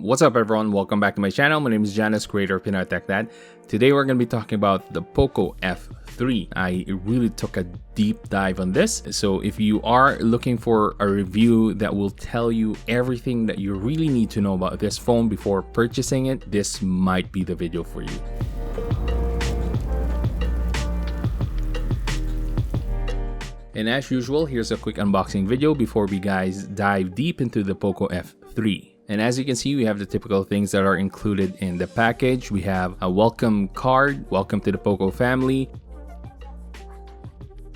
What's up everyone, welcome back to my channel. My name is Janice, creator of Pinoy Tech Dad. Today we're going to be talking about the Poco F3. I really took a deep dive on this. So if you are looking for a review that will tell you everything that you really need to know about this phone before purchasing it, this might be the video for you. And as usual, here's a quick unboxing video before we guys dive deep into the Poco F3. And as you can see, we have the typical things that are included in the package. We have a welcome card, welcome to the Poco family.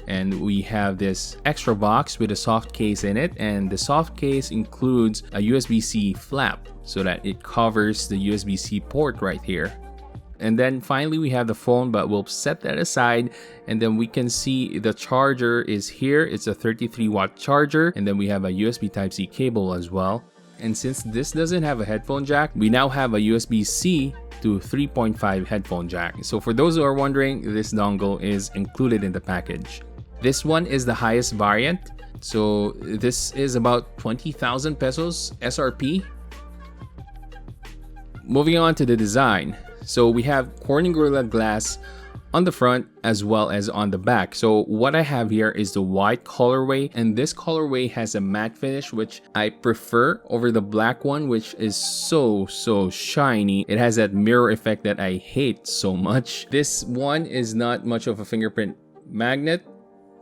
And we have this extra box with a soft case in it. And the soft case includes a USB-C flap so that it covers the USB-C port right here. And then finally we have the phone, but we'll set that aside, and then we can see the charger is here. It's a 33-watt charger, and then we have a USB Type-C cable as well. And since this doesn't have a headphone jack, we now have a USB-C to 3.5 headphone jack. So for those who are wondering, this dongle is included in the package. This one is the highest variant, so this is about 20,000 pesos SRP. Moving on to the design. So we have Corning Gorilla Glass on the front as well as on the back. So what I have here is the white colorway, and this colorway has a matte finish, which I prefer over the black one, which is so shiny. It has that mirror effect that I hate so much. This one is not much of a fingerprint magnet,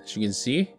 as you can see.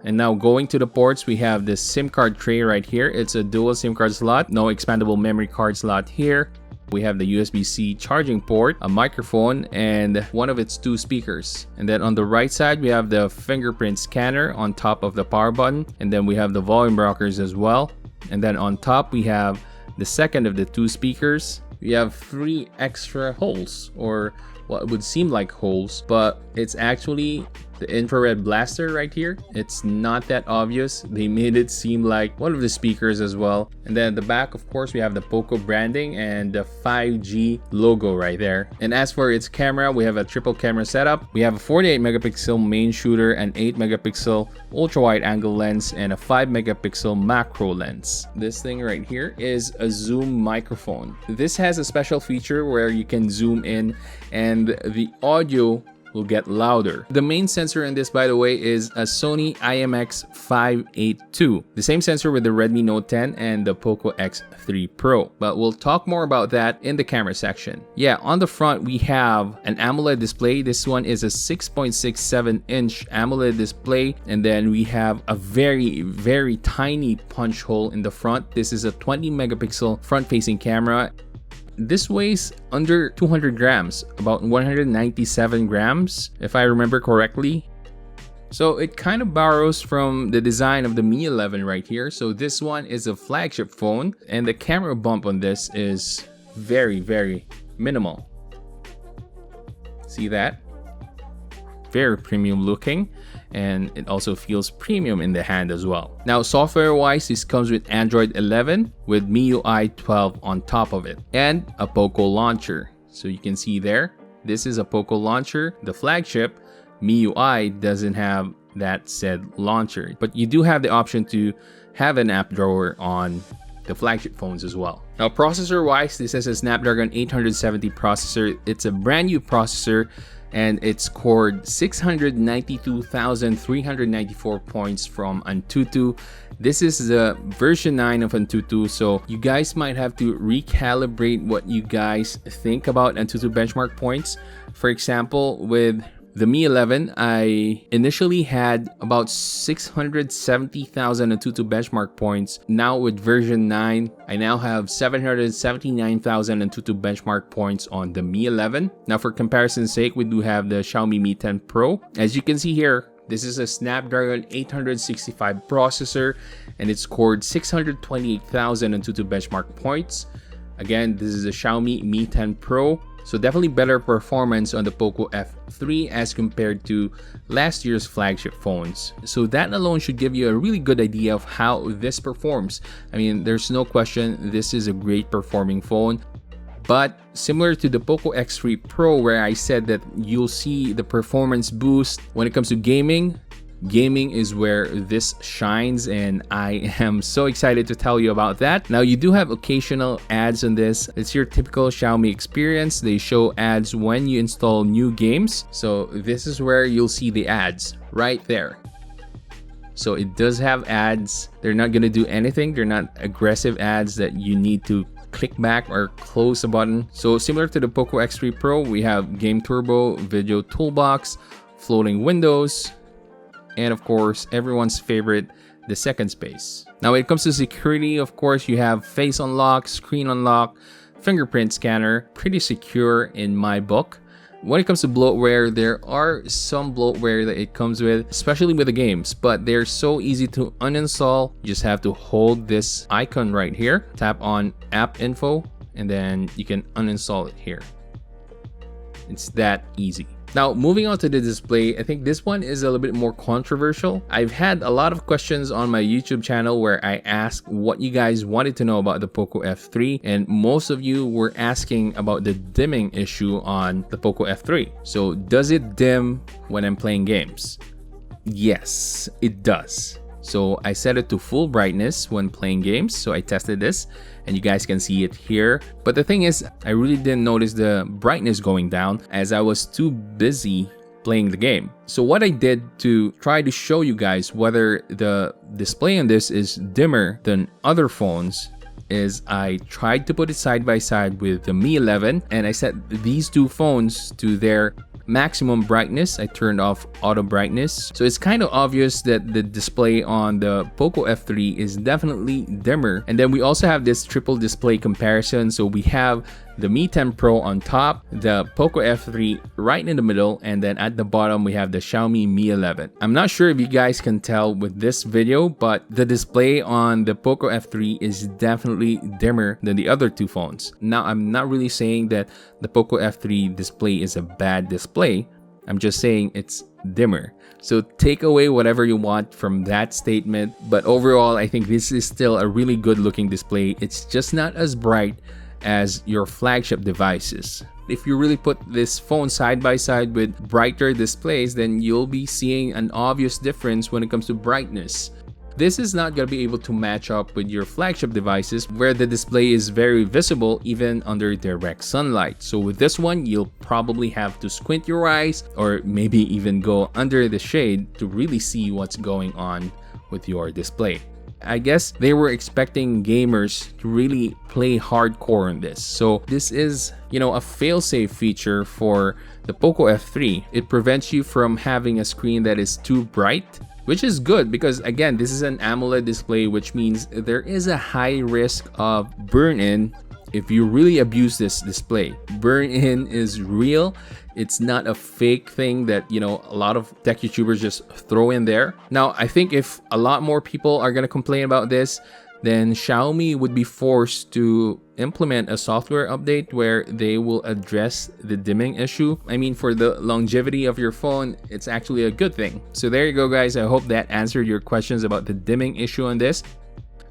And now going to the ports, we have this SIM card tray right here. It's a dual SIM card slot, no expandable memory card slot here. We have the USB-C charging port, a microphone, and one of its two speakers. And then on the right side, we have the fingerprint scanner on top of the power button. And then we have the volume rockers as well. And then on top, we have the second of the two speakers. We have 3 extra holes, or what would seem like holes, but it's actually the infrared blaster right here. It's not that obvious. They made it seem like one of the speakers as well. And then at the back, of course, we have the Poco branding and the 5G logo right there. And as for its camera, we have a triple camera setup. We have a 48 megapixel main shooter, an 8 megapixel ultra wide angle lens, and a 5 megapixel macro lens. This thing right here is a zoom microphone. This has a special feature where you can zoom in and the audio will get louder. The main sensor in this, by the way, is a Sony IMX582, the same sensor with the Redmi Note 10 and the Poco X3 Pro, but we'll talk more about that in the camera section. Yeah, on the front we have an AMOLED display. This one is a 6.67-inch AMOLED display, and then we have a very tiny punch hole in the front. This is a 20 megapixel front-facing camera. This weighs under 200 grams, about 197 grams, if I remember correctly. So it kind of borrows from the design of the Mi 11 right here. So this one is a flagship phone, and the camera bump on this is very minimal. See that? Very premium looking, and it also feels premium in the hand as well. Now software wise, this comes with Android 11 with MIUI 12 on top of it, and a Poco launcher. So you can see there, this is a Poco launcher. The flagship MIUI doesn't have that said launcher, but you do have the option to have an app drawer on the flagship phones as well. Now processor wise, this is a Snapdragon 870 processor. It's a brand new processor, and it scored 692,394 points from Antutu. This is the version 9 of Antutu, so you guys might have to recalibrate what you guys think about Antutu benchmark points. For example, with the Mi 11, I initially had about 670,000 Antutu benchmark points. Now with version 9, I now have 779,000 Antutu benchmark points on the Mi 11. Now for comparison's sake, we do have the Xiaomi Mi 10 Pro. As you can see here, this is a Snapdragon 865 processor, and it scored 628,000 Antutu benchmark points. Again, this is a Xiaomi Mi 10 Pro. So definitely better performance on the Poco F3 as compared to last year's flagship phones. So that alone should give you a really good idea of how this performs. I mean, there's no question this is a great performing phone. But similar to the Poco X3 Pro, where I said that you'll see the performance boost when it comes to gaming, Gaming is where this shines, and I am so excited to tell you about that. Now, you do have occasional ads on this. It's your typical Xiaomi experience. They show ads when you install new games. So this is where you'll see the ads right there. So it does have ads. They're not going to do anything. They're not aggressive ads that you need to click back or close a button. So similar to the Poco X3 Pro, we have Game Turbo, Video Toolbox, floating windows, and of course, everyone's favorite, the second space. Now, when it comes to security, of course, you have face unlock, screen unlock, fingerprint scanner, pretty secure in my book. When it comes to bloatware, there are some bloatware that it comes with, especially with the games, but they're so easy to uninstall. You just have to hold this icon right here, tap on app info, and then you can uninstall it here. It's that easy. Now, moving on to the display, I think this one is a little bit more controversial. I've had a lot of questions on my YouTube channel where I asked what you guys wanted to know about the Poco F3, and most of you were asking about the dimming issue on the Poco F3. So does it dim when I'm playing games? Yes, it does. So I set it to full brightness when playing games. So I tested this and you guys can see it here. But the thing is, I really didn't notice the brightness going down as I was too busy playing the game. So what I did to try to show you guys whether the display on this is dimmer than other phones is I tried to put it side by side with the Mi 11 and I set these two phones to their maximum brightness. I turned off auto brightness. So it's kind of obvious that the display on the Poco F3 is definitely dimmer. And then we also have this triple display comparison. So we have the Mi 10 Pro on top, the Poco F3 right in the middle, and then at the bottom we have the Xiaomi Mi 11. I'm not sure if you guys can tell with this video, but the display on the Poco F3 is definitely dimmer than the other two phones. Now, I'm not really saying that the Poco F3 display is a bad display. I'm just saying it's dimmer. So take away whatever you want from that statement. But overall, I think this is still a really good looking display. It's just not as bright as your flagship devices. If you really put this phone side by side with brighter displays, then you'll be seeing an obvious difference when it comes to brightness. This is not going to be able to match up with your flagship devices where the display is very visible even under direct sunlight. So with this one, you'll probably have to squint your eyes or maybe even go under the shade to really see what's going on with your display. I guess they were expecting gamers to really play hardcore on this. So this is, a fail-safe feature for the Poco F3. It prevents you from having a screen that is too bright, which is good because again, this is an AMOLED display, which means there is a high risk of burn-in if you really abuse this display. Burn-in is real. It's not a fake thing that, a lot of tech YouTubers just throw in there. Now, I think if a lot more people are going to complain about this, then Xiaomi would be forced to implement a software update where they will address the dimming issue. I mean, for the longevity of your phone, it's actually a good thing. So there you go, guys. I hope that answered your questions about the dimming issue on this.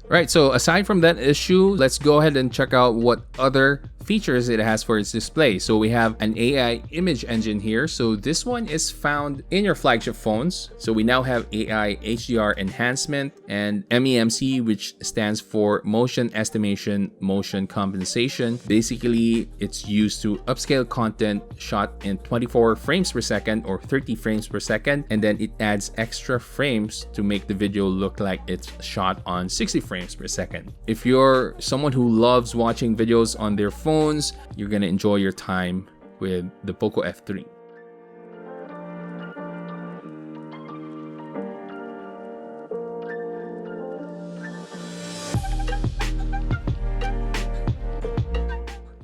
Right, so aside from that issue, let's go ahead and check out what other features it has for its display. So we have an AI image engine here. So this one is found in your flagship phones. So we now have AI HDR enhancement and MEMC, which stands for motion estimation, motion compensation. Basically, it's used to upscale content shot in 24 frames per second or 30 frames per second. And then it adds extra frames to make the video look like it's shot on 60 frames per second. If you're someone who loves watching videos on their phones, you're gonna enjoy your time with the Poco F3.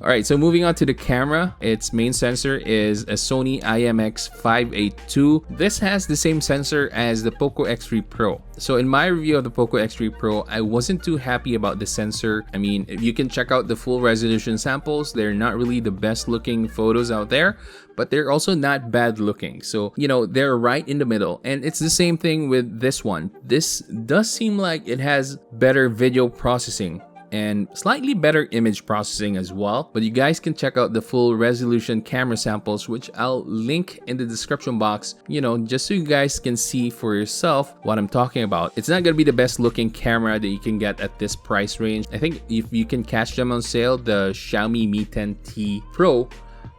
Alright, so moving on to the camera, its main sensor is a Sony IMX582. This has the same sensor as the Poco X3 Pro. So in my review of the Poco X3 Pro, I wasn't too happy about the sensor. I mean, you can check out the full resolution samples. They're not really the best looking photos out there, but they're also not bad looking. So, they're right in the middle. And it's the same thing with this one. This does seem like it has better video processing and slightly better image processing as well. But you guys can check out the full resolution camera samples, which I'll link in the description box, you know, just so you guys can see for yourself what I'm talking about. It's not gonna be the best looking camera that you can get at this price range. I think if you can catch them on sale, the Xiaomi Mi 10T Pro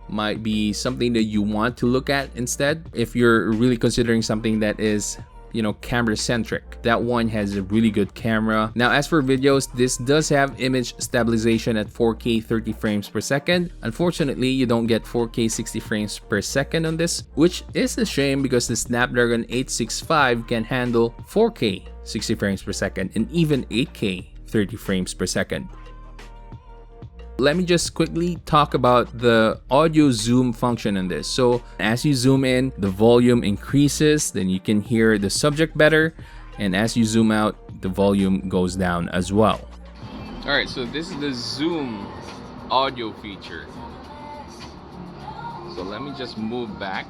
might be something that you want to look at instead if you're really considering something that is, you know, camera centric. That one has a really good camera. Now, as for videos, this does have image stabilization at 4K 30 frames per second. Unfortunately, you don't get 4K 60 frames per second on this, which is a shame because the Snapdragon 865 can handle 4K 60 frames per second and even 8K 30 frames per second. Let me just quickly talk about the audio zoom function in this. So as you zoom in, the volume increases, then you can hear the subject better. And as you zoom out, the volume goes down as well. All right, so this is the zoom audio feature. So let me just move back.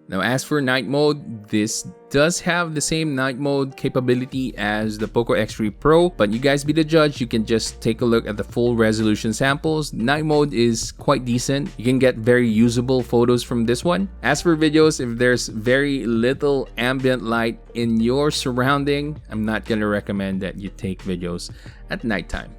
Now, as for night mode, this does have the same night mode capability as the Poco X3 Pro, but you guys be the judge. You can just take a look at the full resolution samples. Night mode is quite decent. You can get very usable photos from this one. As for videos, if there's very little ambient light in your surrounding, I'm not gonna recommend that you take videos at nighttime.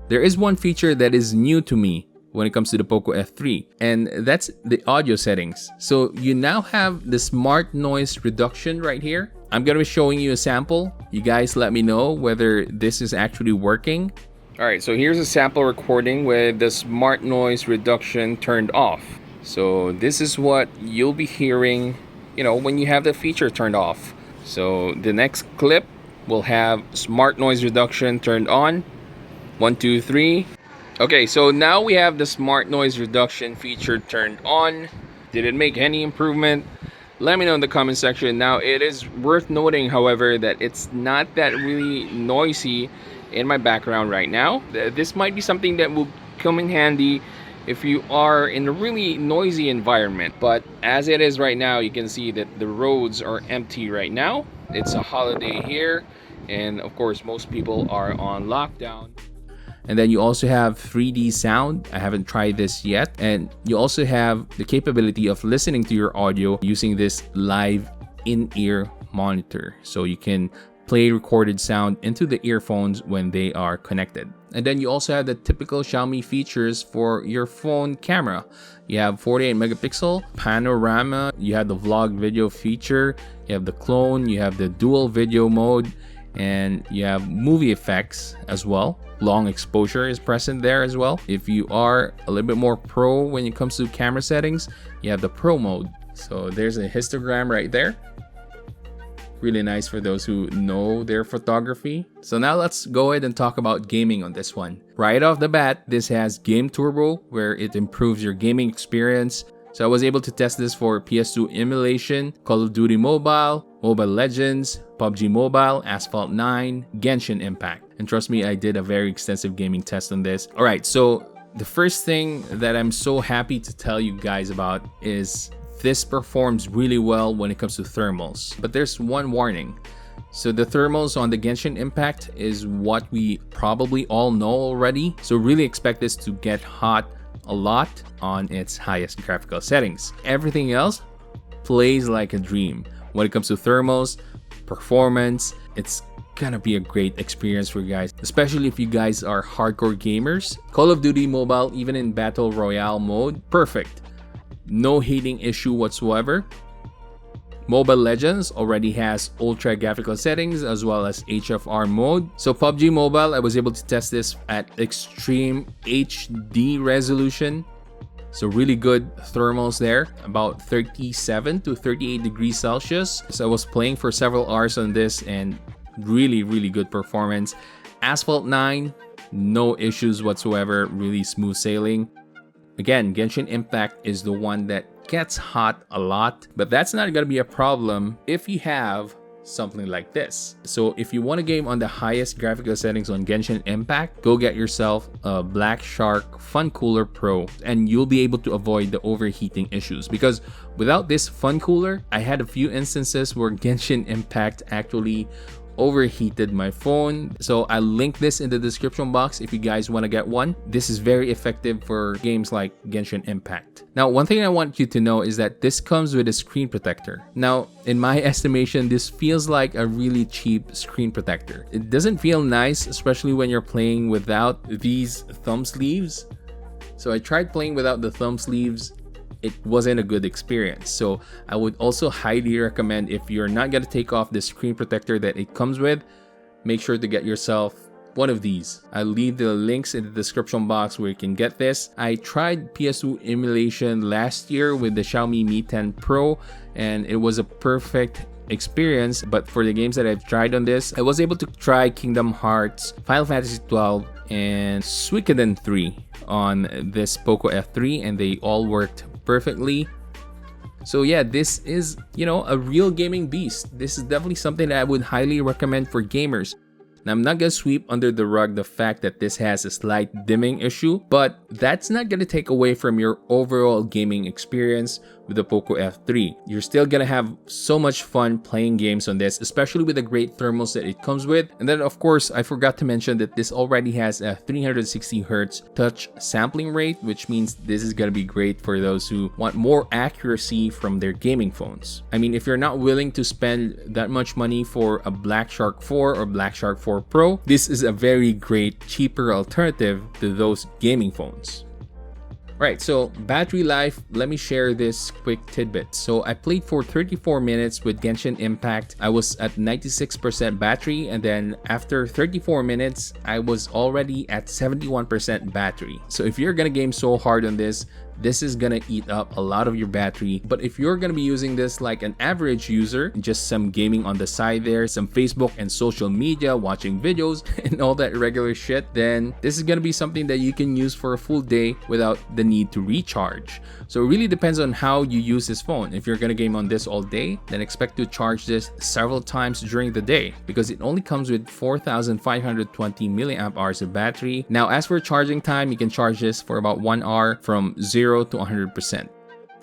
There is one feature that is new to me when it comes to the Poco F3, and that's the audio settings. So you now have the smart noise reduction right here. I'm gonna be showing you a sample. You guys let me know whether this is actually working. All right, so here's a sample recording with the smart noise reduction turned off. So this is what you'll be hearing, you know, when you have the feature turned off. So the next clip will have smart noise reduction turned on. 1, 2, 3. Okay, so now we have the smart noise reduction feature turned on. Did it make any improvement? Let me know in the comment section. Now, it is worth noting, however, that it's not that really noisy in my background right now. This might be something that will come in handy if you are in a really noisy environment. But as it is right now, you can see that the roads are empty right now. It's a holiday here, and of course, most people are on lockdown. And then you also have 3D sound. I haven't tried this yet. And you also have the capability of listening to your audio using this live in-ear monitor. So you can play recorded sound into the earphones when they are connected. And then you also have the typical Xiaomi features for your phone camera. You have 48 megapixel panorama, you have the vlog video feature, you have the clone, you have the dual video mode, and you have movie effects as well. Long exposure is present there as well. If you are a little bit more pro when it comes to camera settings, you have the pro mode. So there's a histogram right there. Really nice for those who know their photography. So now let's go ahead and talk about gaming on this one. Right off the bat, this has Game Turbo, where it improves your gaming experience. So I was able to test this for PS2 Emulation, Call of Duty Mobile, Mobile Legends, PUBG Mobile, Asphalt 9, Genshin Impact. And trust me, I did a very extensive gaming test on this. All right, so the first thing that I'm so happy to tell you guys about is this performs really well when it comes to thermals. But there's one warning. So the thermals on the Genshin Impact is what we probably all know already. So really expect this to get hot a lot on its highest graphical settings. Everything else plays like a dream. When it comes to thermals, performance, it's gonna be a great experience for you guys, especially if you guys are hardcore gamers. Call of Duty Mobile, even in Battle Royale mode, perfect. No heating issue whatsoever. Mobile Legends already has ultra graphical settings as well as HFR mode. So PUBG Mobile, I was able to test this at extreme HD resolution. So really good thermals there, about 37 to 38 degrees Celsius. So I was playing for several hours on this and really good performance. Asphalt 9, no issues whatsoever, really smooth sailing. Again, Genshin Impact is the one that gets hot a lot, but that's not gonna be a problem if you have something like this. So if you want a game on the highest graphical settings on Genshin Impact, go get yourself a Black Shark Funcooler Pro and you'll be able to avoid the overheating issues, because without this Funcooler, I had a few instances where Genshin Impact actually overheated my phone. So I'll link this in the description box if you guys want to get one. This is very effective for games like Genshin Impact. Now, one thing I want you to know is that this comes with a screen protector. Now, in my estimation, this feels like a really cheap screen protector. It doesn't feel nice, especially when you're playing without these thumb sleeves. So I tried playing without the thumb sleeves. It wasn't a good experience. So I would also highly recommend, if you're not going to take off the screen protector that it comes with, make sure to get yourself one of these. I'll leave the links in the description box where you can get this. I tried PS2 emulation last year with the Xiaomi Mi 10 Pro and it was a perfect experience, but for the games that I've tried on this, I was able to try Kingdom Hearts, Final Fantasy 12, and Suikoden 3 on this Poco F3 and they all worked perfectly. So yeah, this is, a real gaming beast. This is definitely something that I would highly recommend for gamers. Now, I'm not gonna sweep under the rug the fact that this has a slight dimming issue, but that's not gonna take away from your overall gaming experience with the Poco F3. You're still gonna have so much fun playing games on this, especially with the great thermals that it comes with. And then of course, I forgot to mention that this already has a 360 Hz touch sampling rate, which means this is gonna be great for those who want more accuracy from their gaming phones. I mean, if you're not willing to spend that much money for a Black Shark 4 or Black Shark 4 Pro, this is a very great, cheaper alternative to those gaming phones. Right, so battery life, let me share this quick tidbit. So I played for 34 minutes with Genshin Impact. I was at 96% battery, and then after 34 minutes, I was already at 71% battery. So if you're gonna game so hard on this is gonna eat up a lot of your battery. But if you're gonna be using this like an average user, just some gaming on the side there, some Facebook and social media, watching videos and all that regular shit, then this is gonna be something that you can use for a full day without the need to recharge. So it really depends on how you use this phone. If you're gonna game on this all day, then expect to charge this several times during the day, because it only comes with 4,520 milliamp hours of battery. Now, as for charging time, you can charge this for about 1 hour from 0 to 100%.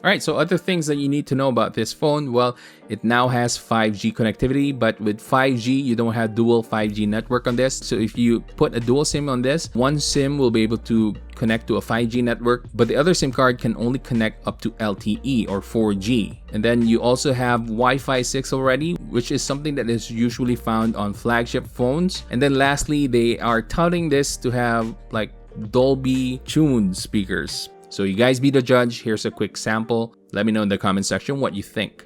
Alright, so other things that you need to know about this phone, well, it now has 5G connectivity, but with 5G, you don't have dual 5G network on this. So if you put a dual SIM on this, one SIM will be able to connect to a 5G network, but the other SIM card can only connect up to LTE or 4G. And then you also have Wi-Fi 6 already, which is something that is usually found on flagship phones. And then lastly, they are touting this to have like Dolby tuned speakers. So you guys be the judge. Here's a quick sample. Let me know in the comment section what you think.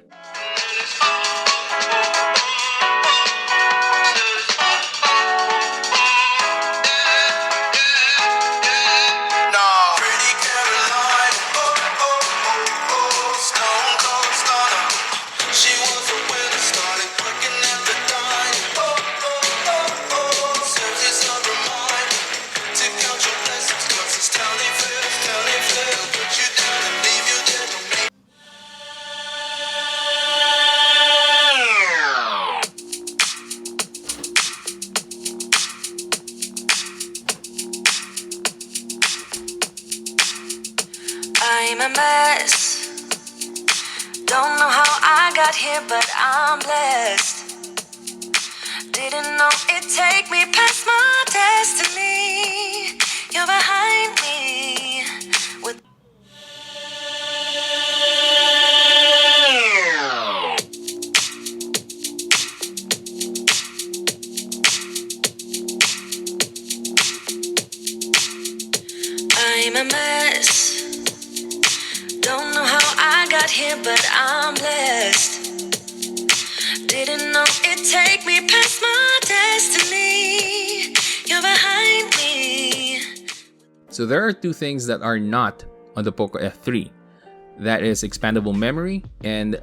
I'm a mess. Don't know how I got here, but I'm blessed. Didn't know it'd take me past my destiny. You're behind me with I'm a mess. Don't know how I got here, but I'm blessed. Didn't know it'd take me past my destiny. You're behind me. So there are two things that are not on the Poco F3. That is expandable memory and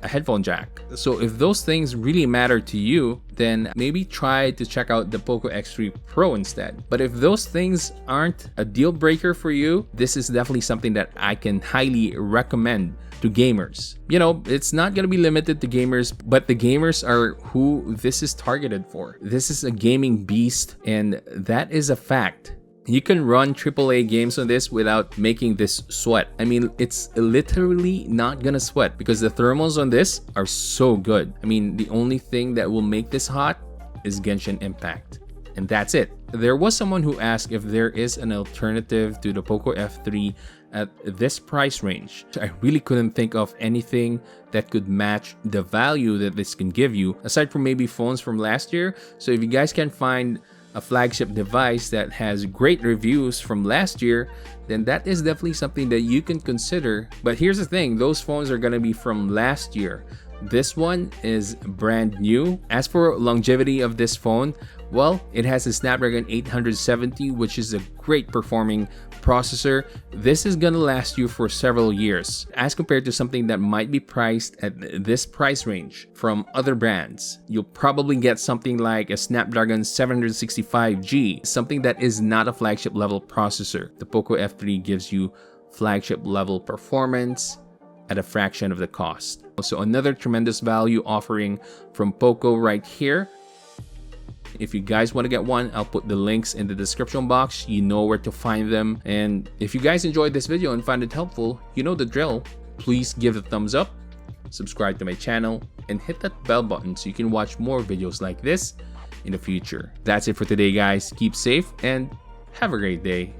a headphone jack. So if those things really matter to you, then maybe try to check out the Poco X3 Pro instead. But if those things aren't a deal breaker for you, this is definitely something that I can highly recommend to gamers. You know, it's not going to be limited to gamers, but the gamers are who this is targeted for. This is a gaming beast, and that is a fact. You can run AAA games on this without making this sweat. I mean, it's literally not gonna sweat because the thermals on this are so good. I mean, the only thing that will make this hot is Genshin Impact. And that's it. There was someone who asked if there is an alternative to the Poco F3 at this price range. I really couldn't think of anything that could match the value that this can give you, aside from maybe phones from last year. So if you guys can find a flagship device that has great reviews from last year, then that is definitely something that you can consider. But here's the thing, those phones are gonna be from last year. This one is brand new. As for longevity of this phone, well, it has a Snapdragon 870, which is a great performing processor. This is gonna last you for several years, as compared to something that might be priced at this price range from other brands. You'll probably get something like a Snapdragon 765G, something that is not a flagship level processor. The Poco F3 gives you flagship level performance at a fraction of the cost. So another tremendous value offering from Poco right here. If you guys want to get one, I'll put the links in the description box. You know where to find them. And if you guys enjoyed this video and found it helpful, you know the drill. Please give it a thumbs up, subscribe to my channel, and hit that bell button so you can watch more videos like this in the future. That's it for today, guys. Keep safe and have a great day.